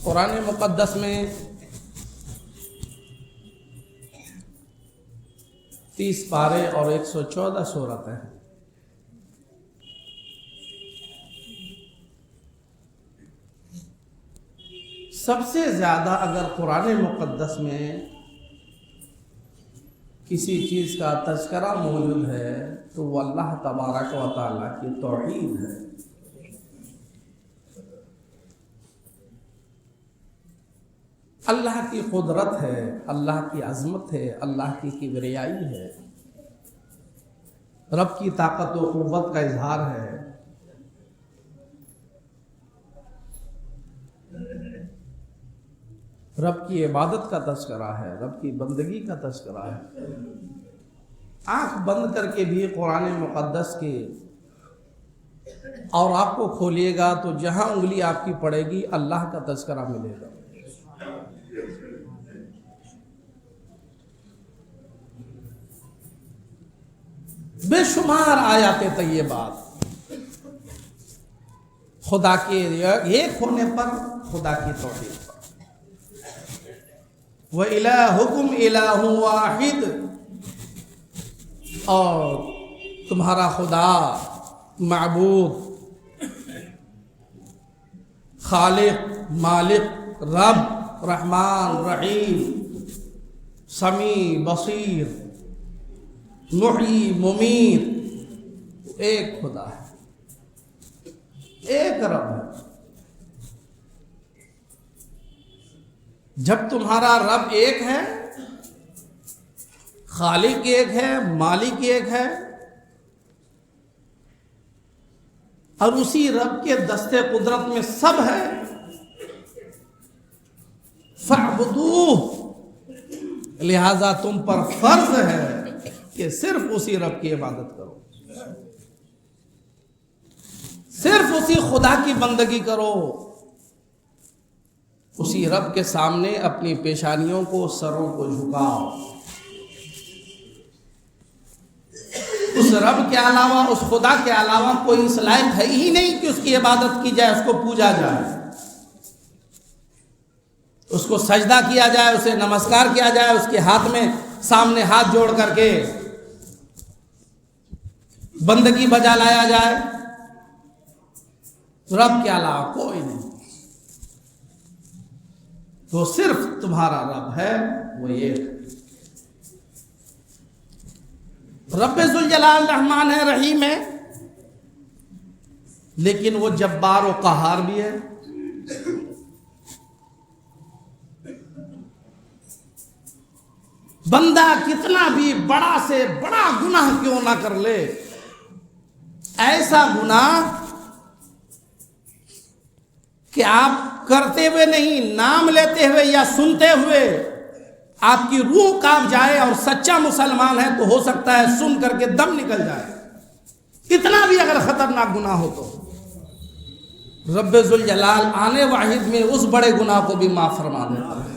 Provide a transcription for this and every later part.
قرآن مقدس میں 30 پارے اور 114 سورتیں ہیں۔ سب سے زیادہ اگر قرآن مقدس میں کسی چیز کا تذکرہ موجود ہے تو وہ اللہ تبارک و تعالیٰ کی توحید ہے۔ اللہ کی قدرت ہے، اللہ کی عظمت ہے، اللہ کی کبریائی ہے، رب کی طاقت و قوت کا اظہار ہے۔ رب کی عبادت کا تذکرہ ہے، رب کی بندگی کا تذکرہ ہے۔ آنکھ بند کر کے بھی قرآن مقدس کے اور آپ کو کھولیے گا تو جہاں انگلی آپ کی پڑے گی اللہ کا تذکرہ ملے گا۔ بے شمار آیات طیبات خدا کے ایک ہونے پر، خدا کی توحید پر۔ وَإِلَٰهُكُمْ إِلَٰهٌ وَاحِدٌ، اور تمہارا خدا، معبود، خالق، مالک، رب، رحمان، رحیم، سمیع، بصیر، محیی، ممیت، ایک خدا ہے، ایک رب ہے۔ جب تمہارا رب ایک ہے، خالق ایک ہے، مالک ایک ہے، اور اسی رب کے دستے قدرت میں سب ہے، فَاعْبُدُوهُ، لہذا تم پر فرض ہے کہ صرف اسی رب کی عبادت کرو، صرف اسی خدا کی بندگی کرو، اسی رب کے سامنے اپنی پیشانیوں کو، سروں کو جھکاؤ۔ اس رب کے علاوہ، اس خدا کے علاوہ کوئی اس لائق ہے ہی نہیں کہ اس کی عبادت کی جائے، اس کو پوجا جائے، اس کو سجدہ کیا جائے، اسے نمسکار کیا جائے، اس کے ہاتھ میں سامنے ہاتھ جوڑ کر کے بندگی بجا لایا جائے۔ رب کے علاوہ کوئی نہیں، تو صرف تمہارا رب ہے، وہ یہ رب ذوالجلال، رحمان ہے، رحیم ہے، لیکن وہ جبار و قہار بھی ہے۔ بندہ کتنا بھی بڑا سے بڑا گناہ کیوں نہ کر لے، ایسا گناہ کہ آپ کرتے ہوئے نہیں، نام لیتے ہوئے یا سنتے ہوئے آپ کی روح کانپ جائے، اور سچا مسلمان ہے تو ہو سکتا ہے سن کر کے دم نکل جائے، اتنا بھی اگر خطرناک گناہ ہو تو رب ذوالجلال آنے واحد میں اس بڑے گناہ کو بھی معاف فرما دیتا ہے،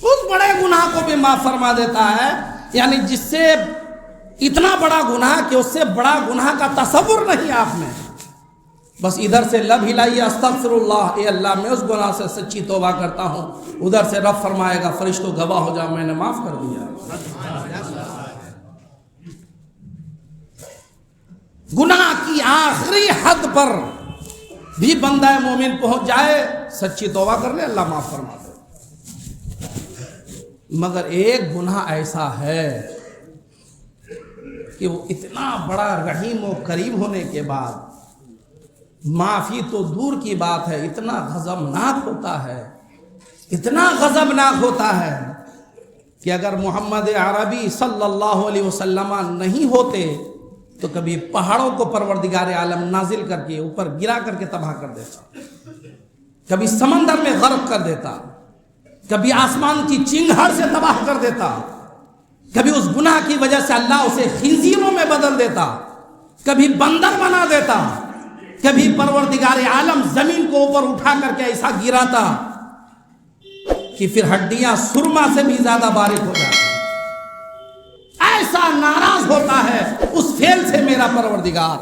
اس بڑے گناہ کو بھی معاف فرما دیتا ہے۔ یعنی جس سے اتنا بڑا گناہ کہ اس سے بڑا گناہ کا تصور نہیں آپ میں، بس ادھر سے لب ہلائیے استغفر اللہ، اے اللہ میں اس گناہ سے سچی توبہ کرتا ہوں، ادھر سے رب فرمائے گا فرشتوں گواہ ہو جاؤ میں نے معاف کر دیا۔ گناہ کی آخری حد پر بھی بندہ مومن پہنچ جائے، سچی توبہ کر لے، اللہ معاف فرما دے۔ مگر ایک گناہ ایسا ہے کہ وہ اتنا بڑا رحیم و کریم ہونے کے بعد معافی تو دور کی بات ہے، اتنا غضبناک ہوتا ہے، اتنا غضبناک ہوتا ہے کہ اگر محمد عربی صلی اللہ علیہ وسلم نہیں ہوتے تو کبھی پہاڑوں کو پروردگار عالم نازل کر کے اوپر گرا کر کے تباہ کر دیتا، کبھی سمندر میں غرق کر دیتا، کبھی آسمان کی چنگھڑ سے تباہ کر دیتا، کبھی اس گناہ کی وجہ سے اللہ اسے خنزیروں میں بدل دیتا، کبھی بندر بنا دیتا، کبھی پروردگار عالم زمین کو اوپر اٹھا کر کے ایسا گراتا کہ پھر ہڈیاں سرما سے بھی زیادہ باریک ہو جاتی۔ ایسا ناراض ہوتا ہے اس فعل سے میرا میرا پروردگار.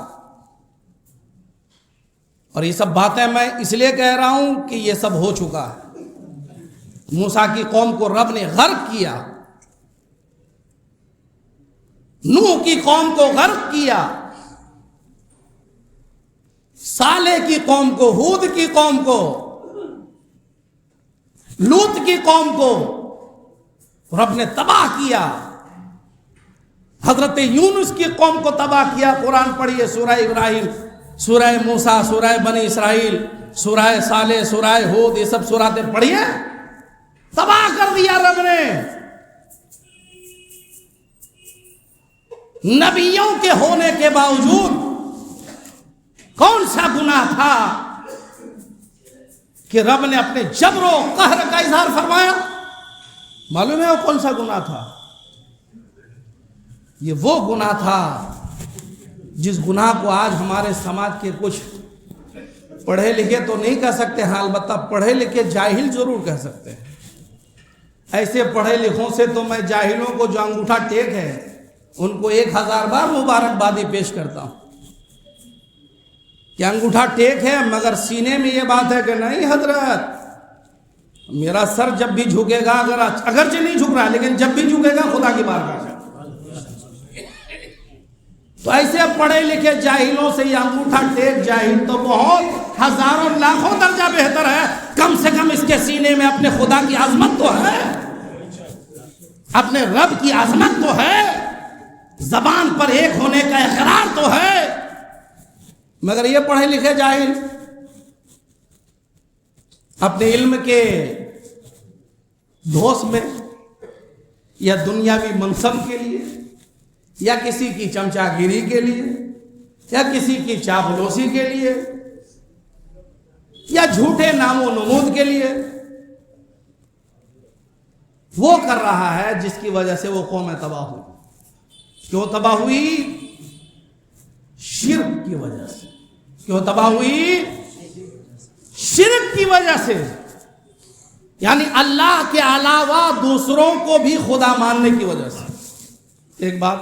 اور یہ سب باتیں میں اس لیے کہہ رہا ہوں کہ یہ سب ہو چکا ہے. موسیٰ کی قوم کو رب نے غرق کیا، نوح کی قوم کو غرق کیا، صالح کی قوم کو، ہود کی قوم کو، لوط کی قوم کو رب نے تباہ کیا. حضرت یونس کی قوم کو تباہ کیا. قرآن پڑھیے، سورہ ابراہیم، سورہ موسیٰ، سورہ بنی اسرائیل، سورہ صالح، سورہ ہود، یہ سب سورتیں پڑھیے. تباہ کر دیا رب نے. نبیوں کے ہونے کے باوجود کون سا گناہ تھا کہ رب نے اپنے جبر و قہر کا اظہار فرمایا؟ معلوم ہے وہ کون سا گناہ تھا؟ یہ وہ گناہ تھا جس گناہ کو آج ہمارے سماج کے کچھ پڑھے لکھے تو نہیں کہہ سکتے ہیں، البتہ پڑھے لکھے جاہل ضرور کہہ سکتے ہیں. ایسے پڑھے لکھوں سے تو میں جاہلوں کو جو انگوٹھا ٹیک ہے ان کو 1000 بار مبارکبادی پیش کرتا ہوں کہ انگوٹھا ٹیک ہے، مگر سینے میں یہ بات ہے کہ نہیں حضرت، میرا سر جب بھی جھکے گا، اگرچہ نہیں جھک رہا لیکن جب بھی جھکے گا خدا کی بارگاہ میں. تو ایسے پڑھے لکھے جاہلوں سے یہ انگوٹھا ٹیک جاہل تو بہت ہزاروں لاکھوں درجہ بہتر ہے. کم سے کم اس کے سینے میں اپنے خدا کی عظمت تو ہے، اپنے رب کی عظمت تو ہے، زبان پر ایک ہونے کا اقرار تو ہے. مگر یہ پڑھے لکھے جاہل اپنے علم کے دھوس میں یا دنیاوی منصب کے لیے یا کسی کی چمچا گیری کے لیے یا کسی کی چاپلوسی کے لیے یا جھوٹے نام و نمود کے لیے وہ کر رہا ہے جس کی وجہ سے وہ قوم تباہ ہوئی. کیوں تباہ ہوئی؟ شرک کی وجہ سے. کیوں تباہ ہوئی؟ شرک کی وجہ سے. یعنی اللہ کے علاوہ دوسروں کو بھی خدا ماننے کی وجہ سے. ایک بات،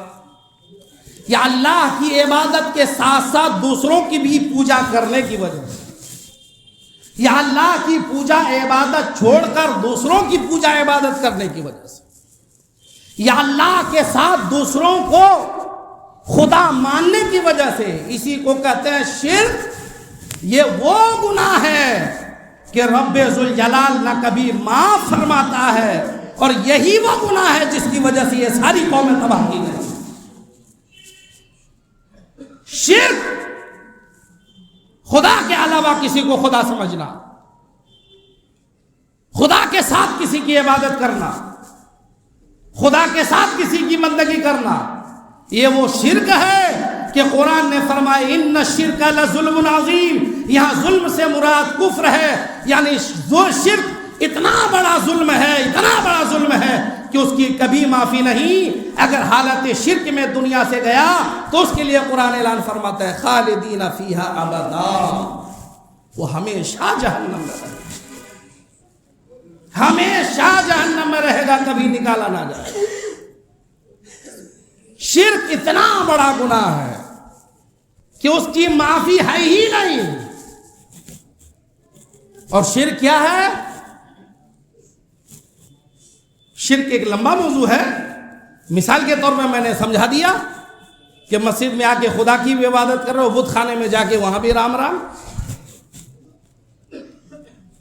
یا اللہ کی عبادت کے ساتھ ساتھ دوسروں کی بھی پوجا کرنے کی وجہ سے، یا اللہ کی پوجا عبادت چھوڑ کر دوسروں کی پوجا عبادت کرنے کی وجہ سے، یا اللہ کے ساتھ دوسروں کو خدا ماننے کی وجہ سے. اسی کو کہتے ہیں شرک. یہ وہ گناہ ہے کہ رب ذوالجلال نہ کبھی معاف فرماتا ہے، اور یہی وہ گناہ ہے جس کی وجہ سے یہ ساری قومیں تباہ کی گئی. شرک، خدا کے علاوہ کسی کو خدا سمجھنا، خدا کے ساتھ کسی کی عبادت کرنا، خدا کے ساتھ کسی کی بندگی کرنا، یہ وہ شرک ہے کہ قرآن نے فرمایا ان الشرک لظلم عظیم. یہاں ظلم سے مراد کفر ہے، یعنی شرک اتنا بڑا ظلم ہے، اتنا بڑا ظلم ہے کہ اس کی کبھی معافی نہیں. اگر حالت شرک میں دنیا سے گیا تو اس کے لیے قرآن اعلان فرماتا ہے خالدین فیہا ابدا، وہ ہمیشہ جہنم میں رہے گا، ہمیشہ جہنم میں رہے گا، کبھی نکالا نہ جائے. شرک اتنا بڑا گناہ ہے کہ اس کی معافی ہے ہی نہیں. اور شرک کیا ہے؟ شرک ایک لمبا موضوع ہے. مثال کے طور پہ میں نے سمجھا دیا کہ مسجد میں آ کے خدا کی بھی عبادت کر رہے ہو، بت خانے میں جا کے وہاں بھی رام رام.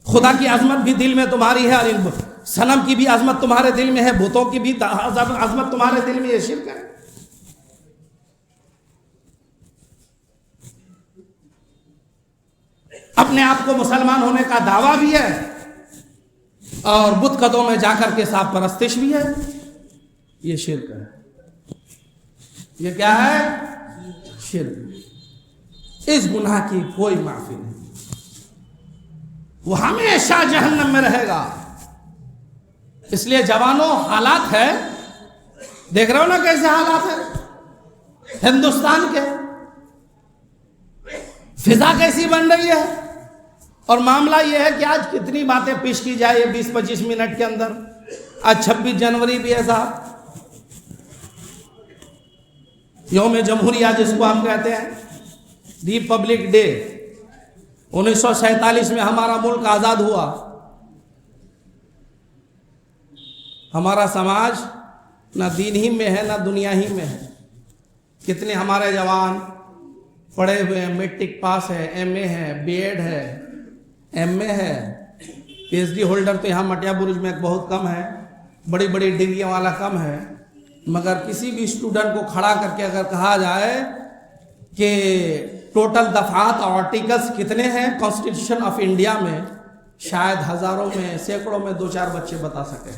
خدا کی عظمت بھی دل میں تمہاری ہے اور صنم کی بھی عظمت تمہارے دل میں ہے، بتوں کی بھی عظمت تمہارے دل میں، یہ شرک ہے. اپنے آپ کو مسلمان ہونے کا دعویٰ بھی ہے اور بت قدوں میں جا کر کے صاف پرستش بھی ہے. یہ شرک ہے. یہ کیا ہے؟ شرک. اس گناہ کی کوئی معافی نہیں، وہ ہمیشہ جہنم میں رہے گا. اس لیے جوانوں، حالات ہے، دیکھ رہے ہو نا کیسے حالات ہے ہندوستان کے، فضا کیسی بن رہی ہے. اور معاملہ یہ ہے کہ آج کتنی باتیں پیش کی جائے 20-25 منٹ کے اندر. آج 26 جنوری بھی ہے صاحب. یوم جمہوریہ جس کو ہم کہتے ہیں، ریپبلک ڈے، 1947 میں ہمارا ملک آزاد ہوا. ہمارا سماج نہ دین ہی میں ہے نہ دنیا ہی میں ہے. کتنے ہمارے جوان پڑھے ہوئے ہیں، میٹرک پاس ہے، ایم اے ہے، بی ایڈ ہے، ایم اے ہے، پی ایچ ڈی ہولڈر تو یہاں مٹیا برج میں بہت کم ہے، بڑی بڑی ڈگریوں والا کم ہے. مگر کسی بھی اسٹوڈنٹ کو کھڑا کر کے اگر کہا جائے کہ ٹوٹل دفعات اور آرٹیکلس کتنے ہیں کانسٹیٹیوشن آف انڈیا میں، شاید ہزاروں میں، سینکڑوں میں 2-4 بچے بتا سکیں.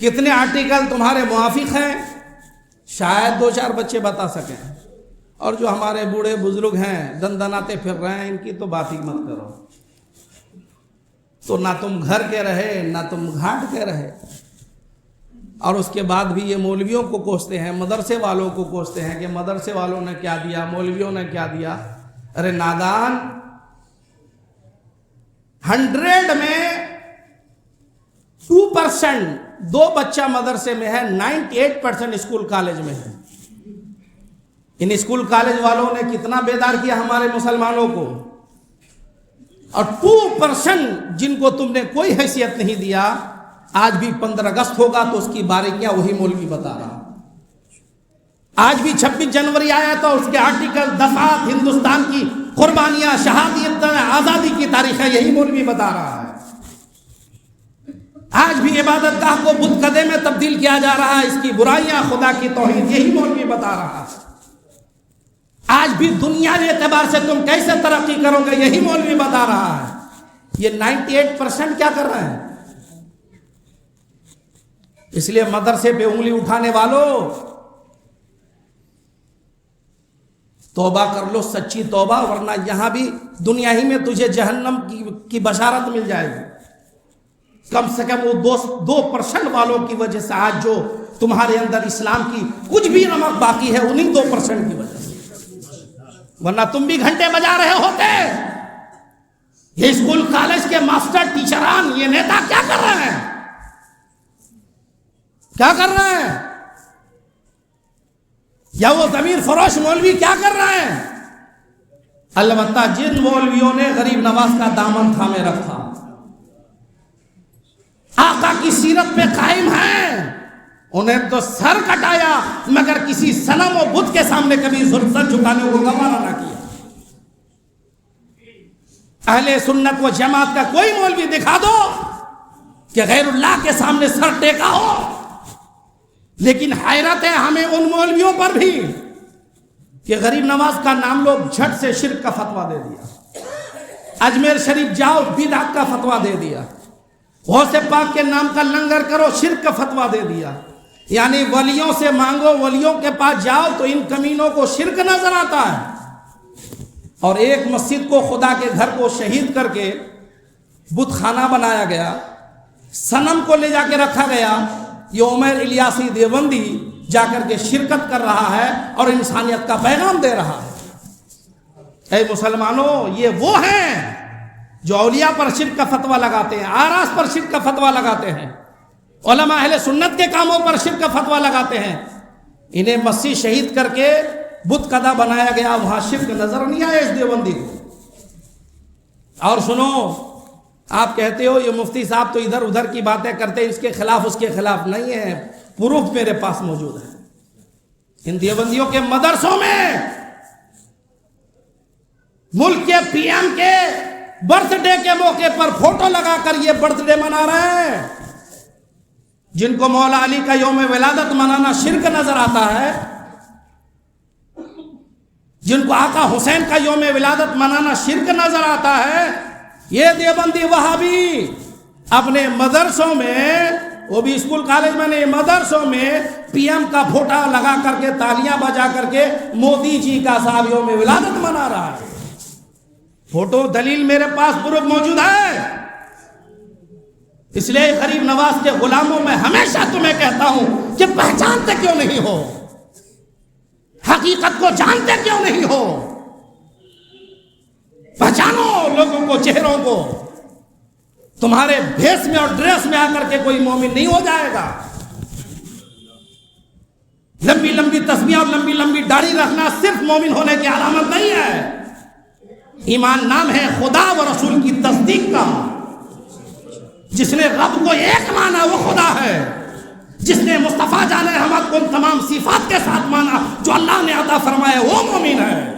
کتنے آرٹیکل تمہارے موافق ہیں، شاید 2-4 بچے بتا سکیں. اور جو ہمارے بوڑھے بزرگ ہیں دندناتے پھر رہے ہیں، ان کی تو بات ہی مت کرو. تو نہ تم گھر کے رہے نہ تم گھاٹ کے رہے. اور اس کے بعد بھی یہ مولویوں کو کوستے ہیں، مدرسے والوں کو کوستے ہیں کہ مدرسے والوں نے کیا دیا، مولویوں نے کیا دیا. ارے نادان، 100 میں 2% 2 بچہ مدرسے میں ہے، 98% اسکول کالج میں ہے. ان اسکول کالج والوں نے کتنا بیدار کیا ہمارے مسلمانوں کو. اور 2% جن کو تم نے کوئی حیثیت نہیں دیا، آج بھی 15 اگست ہوگا تو اس کی باریکیاں وہی مولوی بتا رہا. آج بھی 26 جنوری آیا تو اس کے آرٹیکل، دفعات، ہندوستان کی قربانیاں، شہادت، آزادی کی تاریخ ہے، یہی مولوی بتا رہا ہے. آج بھی عبادت گاہ کو بت قدے میں تبدیل کیا جا رہا ہے، اس کی برائیاں، خدا کی توحید، یہی مولوی بتا رہا ہے. آج بھی دنیاوی اعتبار سے تم کیسے ترقی کرو گے، یہی مولوی بتا رہا ہے. یہ 98% کیا کر رہے ہیں؟ اس لیے مدرسے پہ انگلی اٹھانے والوں، توبہ کر لو، سچی توبہ، ورنہ یہاں بھی دنیا ہی میں تجھے جہنم کی بشارت مل جائے گی. کم سے کم وہ 2% والوں کی وجہ سے آج جو تمہارے اندر اسلام کی کچھ بھی نمک باقی ہے، انہیں 2% کی وجہ سے. ورنہ تم بھی گھنٹے بجا رہے ہوتے. یہ اسکول کالج کے ماسٹر، ٹیچران، یہ نیتا کیا کر رہے ہیں؟ کیا کر رہے ہیں؟ یا وہ ضمیر فروش مولوی کیا کر رہے ہیں؟ البتہ جن مولویوں نے غریب نواز کا دامن تھامے رکھا، آقا کی سیرت پہ قائم ہیں، انہیں تو سر کٹایا مگر کسی صنم و بت کے سامنے کبھی سر جھکانے کو گوارا نہ کیا. اہل سنت و جماعت کا کوئی مولوی دکھا دو کہ غیر اللہ کے سامنے سر ٹیکا ہو. لیکن حیرت ہے ہمیں ان مولویوں پر بھی کہ غریب نواز کا نام لو، جھٹ سے شرک کا فتویٰ دے دیا. اجمیر شریف جاؤ، بدعت کا فتویٰ دے دیا. غوث پاک کے نام کا لنگر کرو، شرک کا فتویٰ دے دیا. یعنی ولیوں سے مانگو، ولیوں کے پاس جاؤ تو ان کمینوں کو شرک نظر آتا ہے. اور ایک مسجد کو، خدا کے گھر کو شہید کر کے بت خانہ بنایا گیا، صنم کو لے جا کے رکھا گیا. یہ عمیر الیاسی دیوبندی جا کر کے شرکت کر رہا ہے اور انسانیت کا پیغام دے رہا ہے. اے مسلمانوں، یہ وہ ہیں جو اولیاء پر شرک کا فتویٰ لگاتے ہیں، آراس پر شرک کا فتویٰ لگاتے ہیں، علماء اہل سنت کے کاموں پر شرک کا فتویٰ لگاتے ہیں. انہیں مسیح شہید کر کے بت قدا بنایا گیا، وہاں شرک نظر نہیں آیا اس دیوبندی کو. اور سنو، آپ کہتے ہو یہ مفتی صاحب تو ادھر ادھر کی باتیں کرتے ہیں، اس کے خلاف اس کے خلاف. نہیں ہے، پروف میرے پاس موجود ہے. ان دیوبندیوں کے مدرسوں میں ملک کے پی ایم کے برتھ ڈے کے موقع پر فوٹو لگا کر یہ برتھ ڈے منا رہے ہیں. جن کو مولا علی کا یوم ولادت منانا شرک نظر آتا ہے، جن کو آقا حسین کا یوم ولادت منانا شرک نظر آتا ہے، یہ دیوبندی وہابی اپنے مدرسوں میں، وہ بھی اسکول کالج میں نہیں، مدرسوں میں پی ایم کا فوٹو لگا کر کے، تالیاں بجا کر کے مودی جی کا صاحب یوم ولادت منا رہا ہے. فوٹو دلیل میرے پاس پروف موجود ہے. اس لیے غریب نواز کے غلاموں میں ہمیشہ تمہیں کہتا ہوں کہ پہچانتے کیوں نہیں ہو؟ حقیقت کو جانتے کیوں نہیں ہو؟ پہچانو لوگوں کو، چہروں کو. تمہارے بھیس میں اور ڈریس میں آ کر کے کوئی مومن نہیں ہو جائے گا. لمبی لمبی تسبیح اور لمبی لمبی داڑھی رکھنا صرف مومن ہونے کی علامت نہیں ہے. ایمان نام ہے خدا و رسول کی تصدیق کا. جس نے رب کو ایک مانا وہ خدا ہے. جس نے مصطفیٰ جان احمد کو ان تمام صفات کے ساتھ مانا جو اللہ نے عطا فرمایا وہ مومن ہے.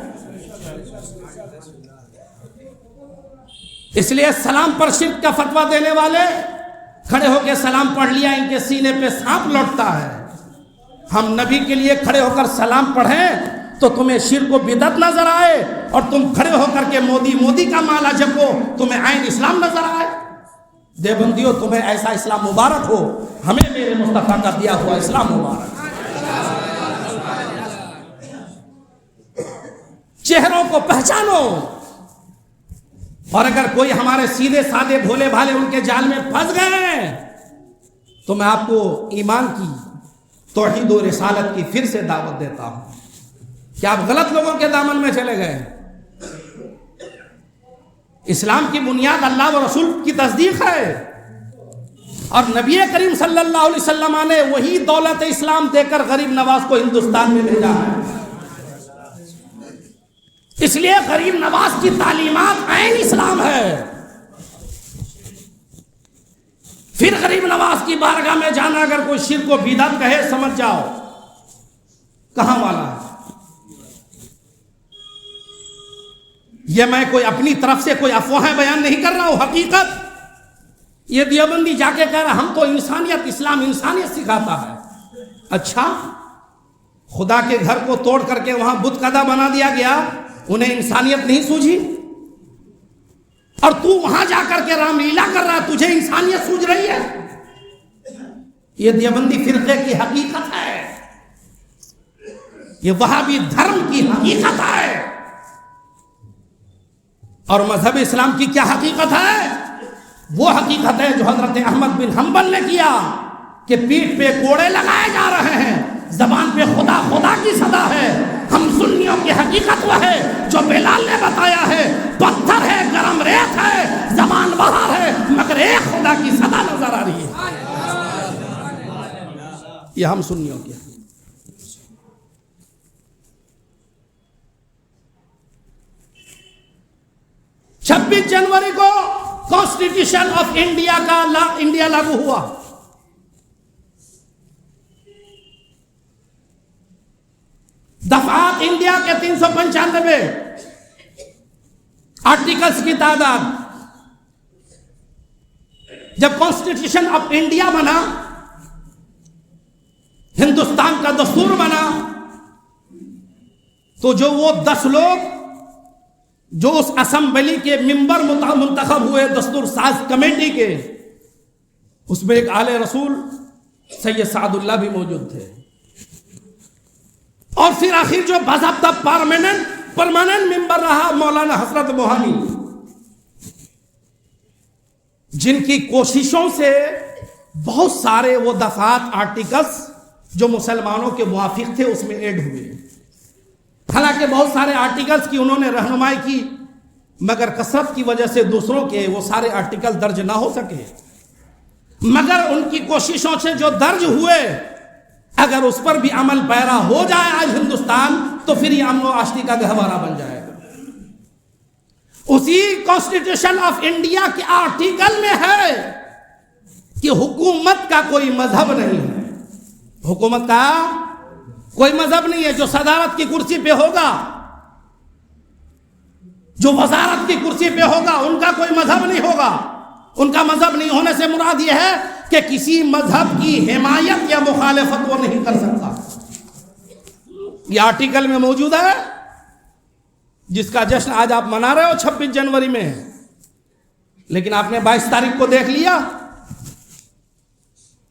اس لیے سلام پر شرک کا فتویٰ دینے والے کھڑے ہو کے سلام پڑھ لیا ان کے سینے پہ سانپ لوٹتا ہے. ہم نبی کے لیے کھڑے ہو کر سلام پڑھیں تو تمہیں شرک و بدعت نظر آئے, اور تم کھڑے ہو کر کے مودی مودی کا مالا جپو تمہیں عین اسلام نظر آئے. دیوبندیوں تمہیں ایسا اسلام مبارک ہو, ہمیں میرے مصطفیٰ کا دیا ہوا اسلام مبارک. چہروں کو پہچانو, اور اگر کوئی ہمارے سیدھے سادے بھولے بھالے ان کے جال میں پھنس گئے تو میں آپ کو ایمان کی, توحید و رسالت کی پھر سے دعوت دیتا ہوں کہ آپ غلط لوگوں کے دامن میں چلے گئے. اسلام کی بنیاد اللہ و رسول کی تصدیق ہے, اور نبی کریم صلی اللہ علیہ وسلم نے وہی دولت اسلام دے کر غریب نواز کو ہندوستان میں بھیجا ہے. اس لیے غریب نواز کی تعلیمات عین اسلام ہے. پھر غریب نواز کی بارگاہ میں جانا اگر کوئی شرک و بدعت کہے سمجھ جاؤ کہاں والا ہے. یہ میں کوئی اپنی طرف سے کوئی افواہیں بیان نہیں کر رہا ہوں, حقیقت. یہ دیوبندی جا کے کہہ رہا ہم تو انسانیت, اسلام انسانیت سکھاتا ہے. اچھا, خدا کے گھر کو توڑ کر کے وہاں بت کدہ بنا دیا گیا, انہیں انسانیت نہیں سوجھی, اور تو وہاں جا کر کے رام لیلا کر رہا, تجھے انسانیت سوجھ رہی ہے. یہ دیوبندی فرقے کی حقیقت ہے, یہ وہابی دھرم کی حقیقت ہے. اور مذہب اسلام کی کیا حقیقت ہے؟ وہ حقیقت ہے جو حضرت احمد بن حنبل نے کیا کہ پیٹھ پہ کوڑے لگائے جا رہے ہیں, زبان پہ خدا خدا کی صدا ہے. ہم سنیوں کی حقیقت وہ ہے جو بلال نے بتایا ہے, پتھر ہے, گرم ریت ہے, زبان باہر ہے, مگر ایک خدا کی صدا نظر آ رہی ہے. یہ ہم سنیوں کی. 26 جنوری کو کانسٹیٹیوشن آف انڈیا کا انڈیا لاگو ہوا. دفعات انڈیا کے 395 آرٹیکلز کی تعداد. جب کانسٹیٹیوشن آف انڈیا بنا, ہندوستان کا دستور بنا, تو جو وہ 10 لوگ جو اس اسمبلی کے ممبر منتخب ہوئے دستور ساز کمیٹی کے, اس میں ایک آلِ رسول سید سعد اللہ بھی موجود تھے, اور پھر آخر جو باضابطہ پرماننٹ ممبر رہا مولانا حسرت موہانی, جن کی کوششوں سے بہت سارے وہ دفعات آرٹیکلز جو مسلمانوں کے موافق تھے اس میں ایڈ ہوئے. حالانکہ بہت سارے آرٹیکلز کی انہوں نے رہنمائی کی, مگر کثرت کی وجہ سے دوسروں کے وہ سارے آرٹیکل درج نہ ہو سکے. مگر ان کی کوششوں سے جو درج ہوئے, اگر اس پر بھی عمل پیرا ہو جائے آج ہندوستان, تو پھر یہ امن و آشتی کا گہوارہ بن جائے گا. اسی کانسٹیٹیوشن آف انڈیا کے آرٹیکل میں ہے کہ حکومت کا کوئی مذہب نہیں ہے. حکومت کا کوئی مذہب نہیں ہے. جو صدارت کی کرسی پہ ہوگا, جو وزارت کی کرسی پہ ہوگا, ان کا کوئی مذہب نہیں ہوگا. ان کا مذہب نہیں ہونے سے مراد یہ ہے کہ کسی مذہب کی حمایت یا مخالفت وہ نہیں کر سکتا. یہ آرٹیکل میں موجود ہے, جس کا جشن آج آپ منا رہے ہو 26 جنوری میں. لیکن آپ نے 22 تاریخ کو دیکھ لیا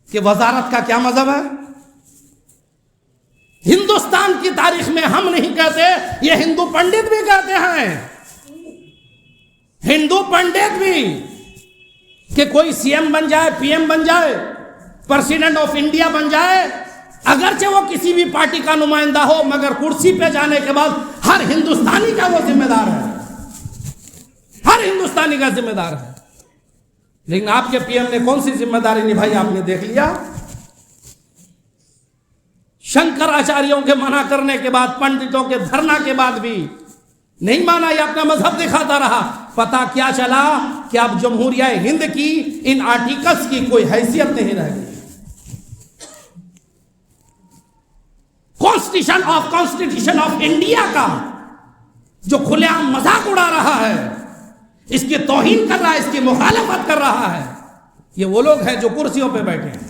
کہ وزارت کا کیا مذہب ہے. ہندوستان کی تاریخ میں ہم نہیں کہتے, یہ ہندو پنڈت بھی کہتے ہیں, ہندو پنڈت بھی, کہ کوئی سی ایم بن جائے, پی ایم بن جائے, پریزیڈنٹ آف انڈیا بن جائے, اگرچہ وہ کسی بھی پارٹی کا نمائندہ ہو, مگر کرسی پہ جانے کے بعد ہر ہندوستانی کا وہ ذمہ دار ہے, ہر ہندوستانی کا ذمہ دار ہے. لیکن آپ کے پی ایم نے کون سی ذمہ داری نبھائی آپ نے دیکھ لیا. شنکراچاریوں کے منع کرنے کے بعد، پنڈتوں کے دھرنا کے بعد بھی نہیں مانا، یہ اپنا مذہب دکھاتا رہا۔ پتہ کیا چلا کہ اب جمہوریہ ہند کی ان آرٹیکلز کی کوئی حیثیت نہیں رہ گئی۔ کانسٹیٹیوشن آف انڈیا کا جو کھلے عام مذاق اڑا رہا ہے، اس کی توہین کر رہا ہے، اس کی مخالفت کر رہا ہے، یہ وہ لوگ ہیں جو کرسیوں پہ بیٹھے ہیں،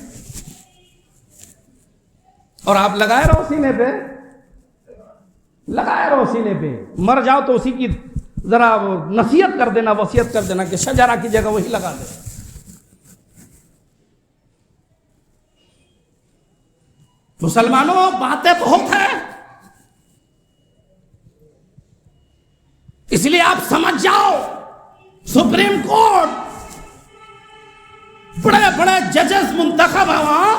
اور آپ لگائے رہو سینے پہ، لگائے رہو سینے پہ، مر جاؤ تو اسی کی ذرا نصیحت کر دینا، وصیت کر دینا کہ شجرہ کی جگہ وہی لگا دے۔ مسلمانوں، باتیں بہت ہیں، اس لیے آپ سمجھ جاؤ، سپریم کورٹ بڑے بڑے ججز منتخب ہیں وہاں،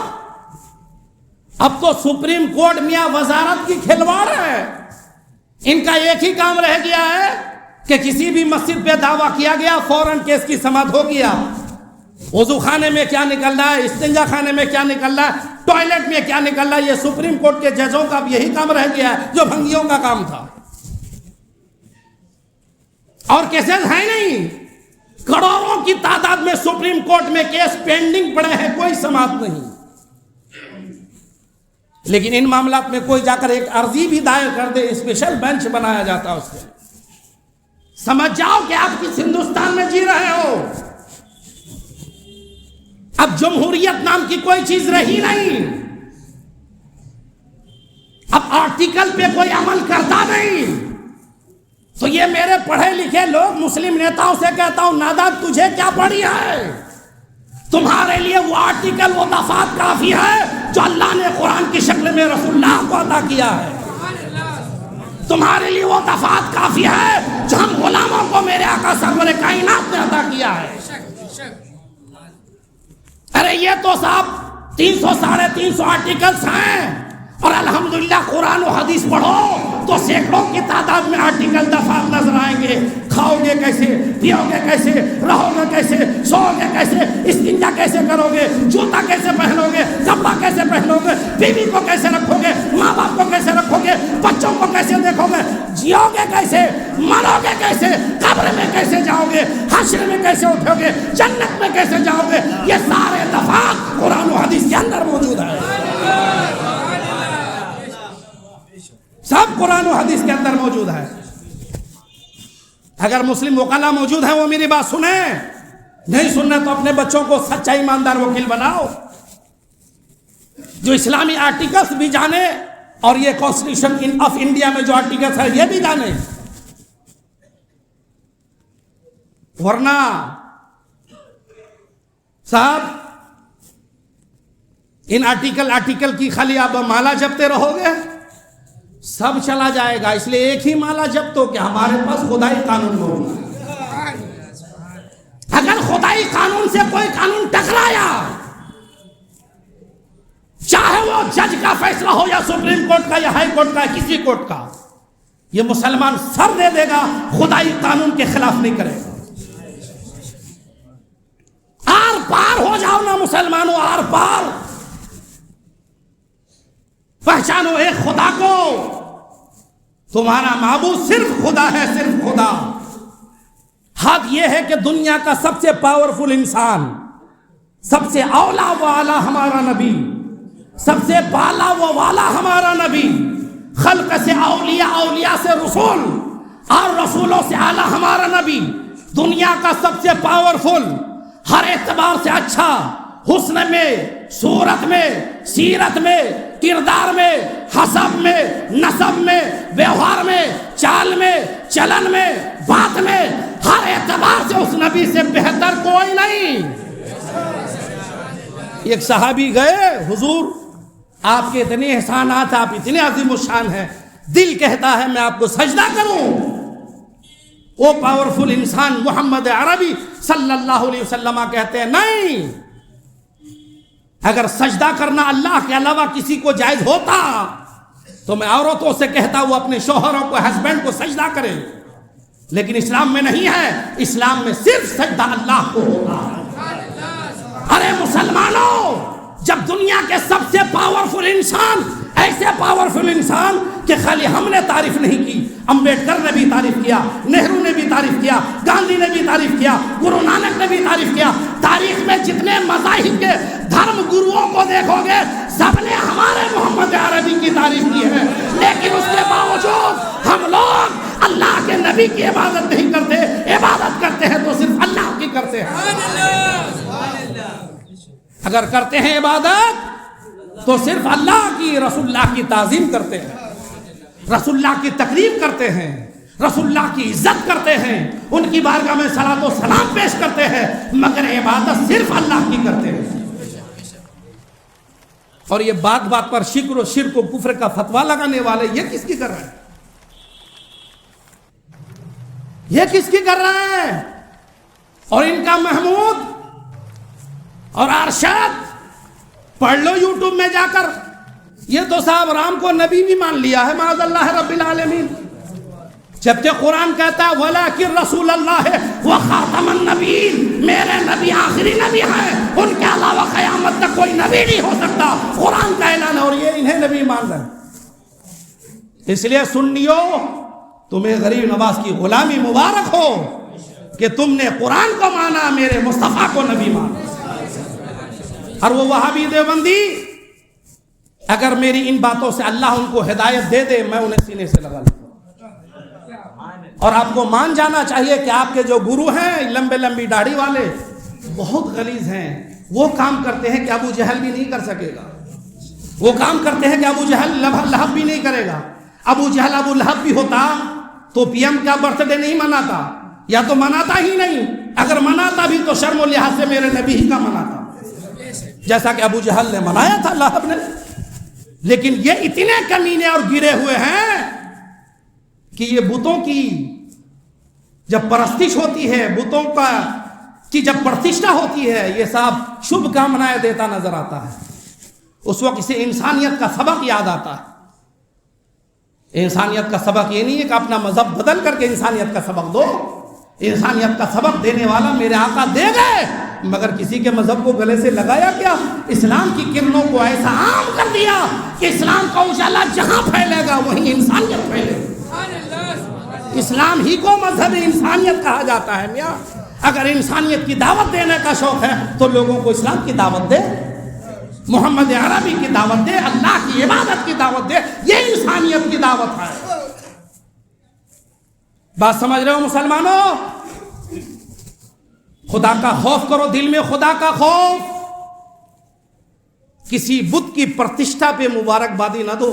اب تو سپریم کورٹ میاں وزارت کی کھلواڑ ہے۔ ان کا ایک ہی کام رہ گیا ہے کہ کسی بھی مسجد پہ دعویٰ کیا گیا، فوراً کیس کی سماعت ہو گیا، وضو خانے میں کیا نکل رہا ہے، استنجا خانے میں کیا نکل رہا ہے، ٹوائلٹ میں کیا نکل رہا ہے، یہ سپریم کورٹ کے ججوں کا بھی یہی کام رہ گیا ہے جو بھنگیوں کا کام تھا۔ اور کیسز ہیں نہیں، کروڑوں کی تعداد میں سپریم کورٹ میں کیس پینڈنگ پڑے ہیں، کوئی سماعت نہیں۔ لیکن ان معاملات میں کوئی جا کر ایک عرضی بھی دائر کر دے، اسپیشل بینچ بنایا جاتا ہے اس کے۔ سمجھ جاؤ کہ آپ کس ہندوستان میں جی رہے ہو۔ اب جمہوریت نام کی کوئی چیز رہی نہیں، اب آرٹیکل پہ کوئی عمل کرتا نہیں۔ تو یہ میرے پڑھے لکھے لوگ مسلم نیتاؤں سے کہتا ہوں، نادان تجھے کیا پڑھی ہے؟ تمہارے لیے وہ آرٹیکل، وہ دفعات کافی ہے جو اللہ نے قرآن کی شکل میں رسول اللہ کو عطا کیا ہے۔ تمہارے لیے وہ دفعات کافی ہے جو ہم غلاموں کو میرے آقا سرور کائنات نے عطا کیا ہے۔ ارے یہ تو صاحب 300 ساڑھے 300 آرٹیکلز ہیں، اور الحمدللہ قرآن و حدیث پڑھو تو سینکڑوں کی تعداد میں آرٹیکل دفعات نظر آئیں گے۔ کھاؤ گے کیسے، پیو گے کیسے، رہو گے کیسے، سو گے کیسے، استنجا کیسے کرو گے، جوتا کیسے پہنو گے، کپڑا کیسے پہنو گے، بیوی کو کیسے رکھو گے، ماں باپ کو کیسے رکھو گے، بچوں کو کیسے دیکھو گے، جیو گے کیسے، مرو گے کیسے، قبر میں کیسے جاؤ گے، حشر میں کیسے اٹھو گے، جنت میں کیسے جاؤ گے، یہ سارے دفعات قرآن و حدیث کے اندر موجود ہے۔ سب قرآن و حدیث کے اندر موجود ہے۔ اگر مسلم وکلا موجود ہیں وہ میری بات سنیں، نہیں سننے تو اپنے بچوں کو سچا ایماندار وکیل بناؤ جو اسلامی آرٹیکلز بھی جانے، اور یہ کانسٹیٹیوشن آف انڈیا میں جو آرٹیکلز ہے یہ بھی جانے۔ ورنہ صاحب ان آرٹیکل کی خالی آپ مالا جپتے رہو گے، سب چلا جائے گا۔ اس لیے ایک ہی مالا جپتو کہ ہمارے پاس خدائی قانون موجود ہے۔ اگر خدائی قانون سے کوئی قانون ٹکرایا، چاہے وہ جج کا فیصلہ ہو یا سپریم کورٹ کا یا ہائی کورٹ کا یا کسی کورٹ کا، یہ مسلمان سر دے دے گا، خدائی قانون کے خلاف نہیں کرے گا۔ آر پار ہو جاؤ نا مسلمانوں، آر پار پہچانو ایک خدا کو، تمہارا معبود صرف خدا ہے، صرف خدا۔ حد یہ ہے کہ دنیا کا سب سے پاورفل انسان، سب سے اولا و اعلیٰ ہمارا نبی، سب سے بالا و والا ہمارا نبی، خلق سے اولیاء، اولیاء سے رسول، اور رسولوں سے اعلیٰ ہمارا نبی، دنیا کا سب سے پاورفل، ہر اعتبار سے اچھا، حسن میں، صورت میں، سیرت میں، کردار میں، حسب میں، نسب میں، ویوہار میں، چال میں، چلن میں، بات میں، ہر اعتبار سے اس نبی سے بہتر کوئی نہیں۔ ایک صحابی گئے، حضور آپ کے اتنے احسانات، آپ اتنے عظیم الشان ہیں، دل کہتا ہے میں آپ کو سجدہ کروں۔ وہ پاورفل انسان محمد عربی صلی اللہ علیہ وسلم کہتے ہیں نہیں، اگر سجدہ کرنا اللہ کے علاوہ کسی کو جائز ہوتا تو میں عورتوں سے کہتا وہ اپنے شوہروں کو، ہسبینڈ کو سجدہ کریں، لیکن اسلام میں نہیں ہے، اسلام میں صرف سجدہ اللہ کو ہوگا۔ ارے مسلمانوں، جب دنیا کے سب سے پاورفل انسان ایسے پاورفل انسان کہ خالی ہم نے تعریف نہیں کی، امبیڈکر نے بھی تعریف کیا، نہرو نے بھی تعریف کیا، گاندھی نے بھی تعریف کیا، گرو نانک نے بھی تعریف کیا. تاریخ میں جتنے مذاہب کے دھرم گروؤں کو دیکھو گے سب نے ہمارے محمد عربی کی تعریف کی ہے، لیکن اس کے باوجود ہم لوگ اللہ کے نبی کی عبادت نہیں کرتے. عبادت کرتے ہیں تو صرف اللہ کی کرتے ہیں. اگر کرتے ہیں عبادت تو صرف اللہ کی، رسول اللہ کی تعظیم کرتے ہیں، رسول اللہ کی تقریب کرتے ہیں، رسول اللہ کی عزت کرتے ہیں، ان کی بارگاہ میں صلاۃ و سلام پیش کرتے ہیں، مگر عبادت صرف اللہ کی کرتے ہیں. اور یہ بات بات پر شرک و کفر کا فتویٰ لگانے والے یہ کس کی کر رہے ہیں؟ یہ کس کی کر رہے ہیں؟ اور ان کا محمود اور ارشد پڑھ لو یوٹیوب میں جا کر. یہ تو صاحب رام کو نبی بھی مان لیا ہے معاذ اللہ رب العالمین، جبکہ قرآن کہتا ہے وَلَٰكِن رسول اللہ وَخَاتَمَ النَّبِيِّينَ، میرے نبی آخری نبی ہیں، ان کے علاوہ قیامت تک کوئی نبی نہیں ہو سکتا. قرآن کا اعلان ہے اور یہ انہیں نبی مان رہے ہیں. اس لیے سنیو، تمہیں غریب نواز کی غلامی مبارک ہو کہ تم نے قرآن کو مانا، میرے مصطفیٰ کو نبی مانا. اور وہ وہابی دیوبندی اگر میری ان باتوں سے اللہ ان کو ہدایت دے دے، میں انہیں سینے سے لگا لوں. اور آپ کو مان جانا چاہیے کہ آپ کے جو گرو ہیں لمبے لمبی داڑھی والے بہت غلیظ ہیں. وہ کام کرتے ہیں کہ ابو جہل بھی نہیں کر سکے گا، وہ کام کرتے ہیں کہ ابو جہل لہب بھی نہیں کرے گا. ابو جہل ابو لہب بھی ہوتا تو پی ایم کا برتھ ڈے نہیں مناتا، یا تو مناتا ہی نہیں، اگر مناتا بھی تو شرم و لحاظ سے میرے نبی ہی کا مناتا، جیسا کہ ابو جہل نے منایا تھا لہب نے. لیکن یہ اتنے کمینے اور گرے ہوئے ہیں کہ یہ بتوں کی جب پرستش ہوتی ہے، بتوں کا کی جب پرتشٹھا ہوتی ہے، یہ صاحب شبھ کامنائیں دیتا نظر آتا ہے. اس وقت اسے انسانیت کا سبق یاد آتا ہے. انسانیت کا سبق یہ نہیں ہے کہ اپنا مذہب بدل کر کے انسانیت کا سبق دو. انسانیت کا سبق دینے والا میرے آقا دے گئے، مگر کسی کے مذہب کو گلے سے لگایا کیا؟ اسلام کی کرنوں کو ایسا عام کر دیا کہ اسلام کا اجالا جہاں پھیلے گا وہیں انسانیت پھیلے گی. اسلام ہی کو مذہب انسانیت کہا جاتا ہے. میاں اگر انسانیت کی دعوت دینے کا شوق ہے تو لوگوں کو اسلام کی دعوت دے، محمد عربی کی دعوت دے، اللہ کی عبادت کی دعوت دے. یہ انسانیت کی دعوت ہے. بات سمجھ رہے ہو مسلمانوں؟ خدا کا خوف کرو، دل میں خدا کا خوف. کسی بت کی پرتشٹھا پہ مبارکبادی نہ دو،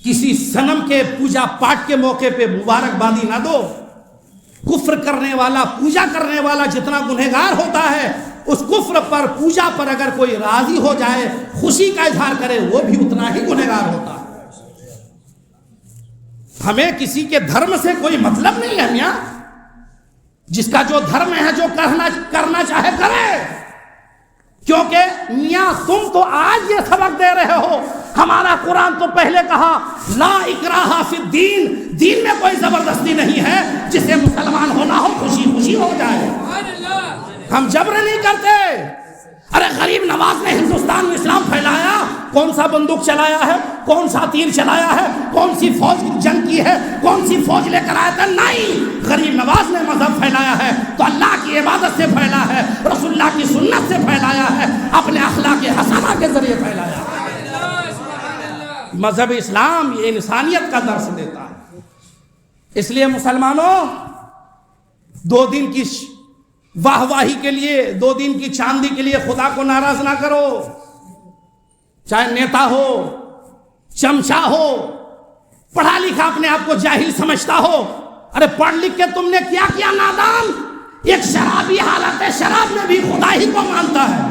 کسی صنم کے پوجا پاٹ کے موقع پہ مبارکبادی نہ دو. کفر کرنے والا، پوجا کرنے والا جتنا گنہگار ہوتا ہے، اس کفر پر، پوجا پر اگر کوئی راضی ہو جائے، خوشی کا اظہار کرے، وہ بھی اتنا ہی گنہگار ہوتا ہے. ہمیں کسی کے دھرم سے کوئی مطلب نہیں ہے میاں. جس کا جو دھرم ہے، جو کرنا چاہے کرے. کیونکہ میاں تم تو آج یہ سبق دے رہے ہو، ہمارا قرآن تو پہلے کہا لا اکراہ فی الدین، دین میں کوئی زبردستی نہیں ہے، جسے مسلمان ہونا ہو خوشی خوشی ہو جائے. ہم جبر نہیں کرتے. ارے غریب نواز نے ہندوستان میں اسلام پھیلایا، کون سا بندوق چلایا ہے، کون سا تیر چلایا ہے، کون سی فوج جنگ کی ہے، کون سی فوج لے کر آیا تھا؟ نہیں. غریب نواز نے مذہب پھیلایا ہے تو اللہ کی عبادت سے پھیلا ہے، رسول اللہ کی سنت سے پھیلایا ہے، اپنے اخلاق حسنہ کے ذریعے پھیلایا ہے. مذہب اسلام یہ انسانیت کا درس دیتا ہے. اس لیے مسلمانوں، 2 دن کی واہ واہی کے لیے، 2 دن کی چاندی کے لیے خدا کو ناراض نہ کرو. چاہے نیتا ہو، چمچا ہو، پڑھا لکھا اپنے آپ کو جاہل سمجھتا ہو. ارے پڑھ لکھ کے تم نے کیا کیا نادان؟ ایک شرابی حالت شراب میں بھی خدا ہی کو مانتا ہے.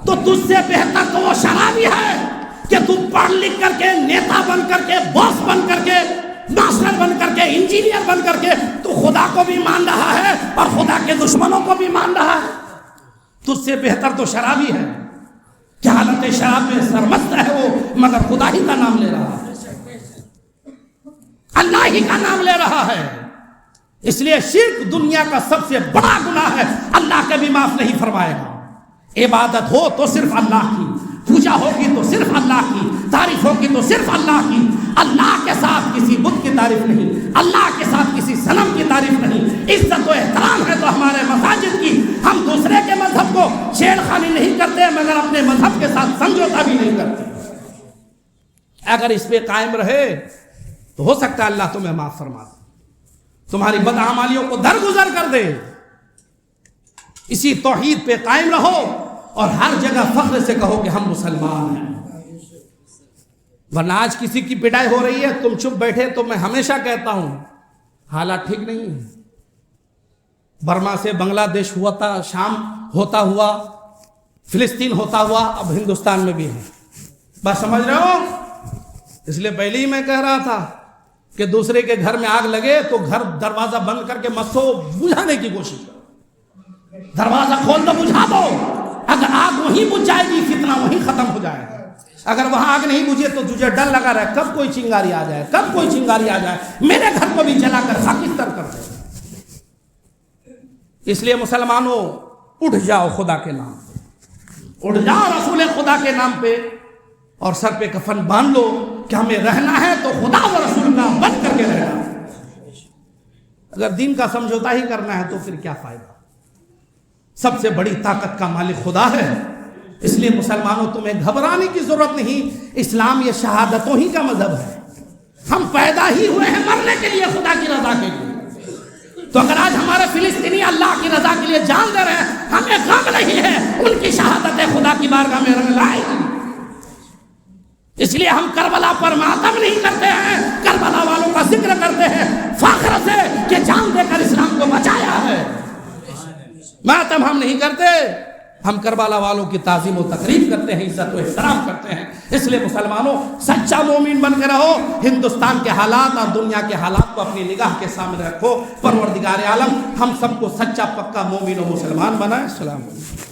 تو تجھ سے بہتر تو وہ شرابی ہے کہ تم پڑھ لکھ کر کے، نیتا بن کر کے، باس بن کر کے، ماسٹر بن کر کے، انجینئر بن کر کے تو خدا کو بھی مان رہا ہے اور خدا کے دشمنوں کو بھی مان رہا ہے. تجھ سے بہتر تو شرابی ہے کہ حالت شراب میں سرمست ہے وہ، مگر خدا ہی کا نام لے رہا ہے، اللہ ہی کا نام لے رہا ہے. اس لیے شرک دنیا کا سب سے بڑا گناہ ہے، اللہ کبھی معاف نہیں فرمائے گا. عبادت ہو تو صرف اللہ کی، پوجا ہوگی تو صرف اللہ کی، تعریف ہوگی تو صرف اللہ کی، اللہ کے ساتھ کسی بت کی تعریف نہیں، اللہ کے ساتھ کسی صنم کی تعریف نہیں۔ عزت و احترام ہے تو ہمارے مساجد کی، ہم دوسرے کے مذہب کو چھیڑ خانی نہیں کرتے مگر اپنے مذہب کے ساتھ سمجھوتا بھی نہیں کرتے۔ اگر اس پہ قائم رہے تو ہو سکتا ہے اللہ تمہیں معاف فرما دے، تمہاری بدعمالیوں کو درگزر کر دے۔ اسی توحید پہ قائم رہو اور ہر جگہ فخر سے کہو کہ ہم مسلمان ہیں۔ ورنہ آج کسی کی پٹائی ہو رہی ہے تم چپ بیٹھے، تو میں ہمیشہ کہتا ہوں حالات ٹھیک نہیں ہے۔ برما سے بنگلہ دیش ہوا تھا، شام ہوتا ہوا، فلسطین ہوتا ہوا، اب ہندوستان میں بھی ہے۔ بس سمجھ رہے ہو؟ اس لیے پہلے ہی میں کہہ رہا تھا کہ دوسرے کے گھر میں آگ لگے تو گھر دروازہ بند کر کے مسو بجھانے کی کوشش کرو، دروازہ کھول دو، بجھا دو۔ اگر آگ وہیں بجھ جائے گی فتنہ وہیں ختم ہو جائے گا۔ اگر وہاں آگ نہیں بجھے تو تجھے ڈر لگا رہے کب کوئی چنگاری آ جائے، کب کوئی چنگاری آ جائے، میرے گھر کو بھی جلا کر خاکستر کر دے۔ اس لیے مسلمانوں اٹھ جاؤ خدا کے نام پہ، اٹھ جاؤ رسول خدا کے نام پہ، اور سر پہ کفن باندھ لو کہ ہمیں رہنا ہے تو خدا و رسول کا بن کر کے رہنا ہے۔ اگر دین کا سمجھوتا ہی کرنا ہے تو پھر کیا فائدہ؟ سب سے بڑی طاقت کا مالک خدا ہے۔ اس لیے مسلمانوں تمہیں گھبرانے کی ضرورت نہیں، اسلام یہ شہادتوں ہی کا مذہب ہے۔ ہم پیدا ہی ہوئے ہیں مرنے کے لیے، خدا کی رضا کے لیے۔ تو اگر آج ہمارے فلسطینی اللہ کی رضا کے لیے جان دے رہے ہیں، ہمیں غم نہیں ہے، ان کی شہادت خدا کی بارگاہ میں رنگ لائے گی۔ اس لیے ہم کربلا پر ماتم نہیں کرتے ہیں، کربلا والوں کا ذکر کرتے ہیں فخر سے کہ جان دے کر اسلام کو بچایا ہے۔ ماتم ہم نہیں کرتے، ہم کربلا والوں کی تعظیم و تقریب کرتے ہیں، عزت و احترام کرتے ہیں۔ اس لیے مسلمانوں سچا مومن بن کے رہو، ہندوستان کے حالات اور دنیا کے حالات کو اپنی نگاہ کے سامنے رکھو، پروردگار عالم ہم سب کو سچا پکا مومن و مسلمان بنائے۔ السلام علیکم۔